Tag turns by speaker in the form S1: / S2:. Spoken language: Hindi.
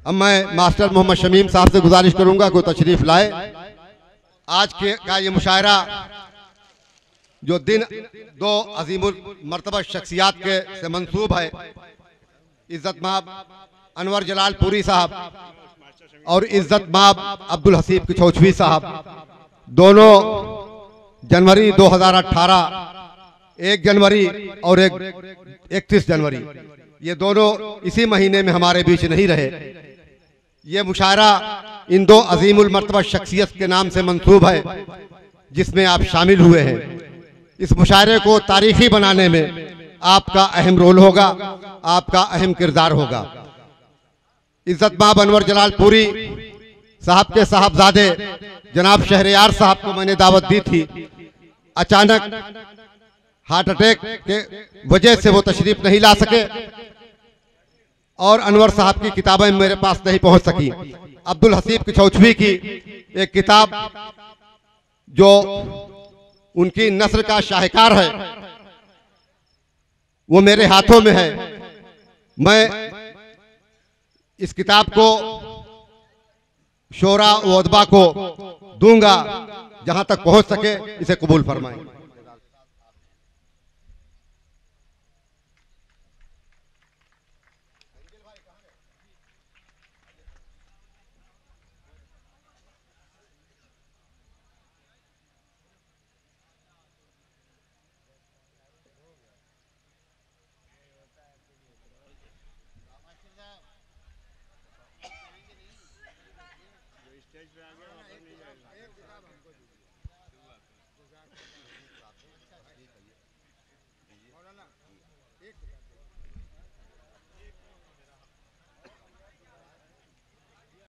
S1: अब मैं मास्टर मोहम्मद शमीम साहब से गुजारिश करूंगा कोई तशरीफ लाए। आज के का ये मुशायरा जो दिन दो अजीमुल मर्तबा शख्सियात के से मंसूब है, इज्जत माब अनवर जलाल पुरी साहब और इज्जत माब अब्दुल हसीब किचौचवी साहब, दोनों जनवरी 2018 1 जनवरी और 31 जनवरी ये दोनों इसी महीने में हमारे बीच नहीं रहे। ये मुशायरा इन दो अजीमुल मर्तबा शख्सियत के नाम से मंसूब है जिसमें आप शामिल हुए हैं। इस मुशायरे को तारीखी बनाने में आपका अहम रोल होगा, आपका अहम किरदार होगा। इज्जत माब अनवर जलाल पुरी साहब के साहबजादे जनाब शहरयार साहब को मैंने दावत दी थी, अचानक हार्ट अटैक के वजह से वो तशरीफ नहीं ला सके और अनवर साहब की किताबें मेरे पास नहीं पहुंच सकी। अब्दुल हसीब किचौचवी की एक किताब जो उनकी नस्र का शाहकार है वो मेरे हाथों में है। मैं इस किताब को शोरा व अदबा को दूंगा, जहां तक पहुंच सके इसे कबूल फरमाएं।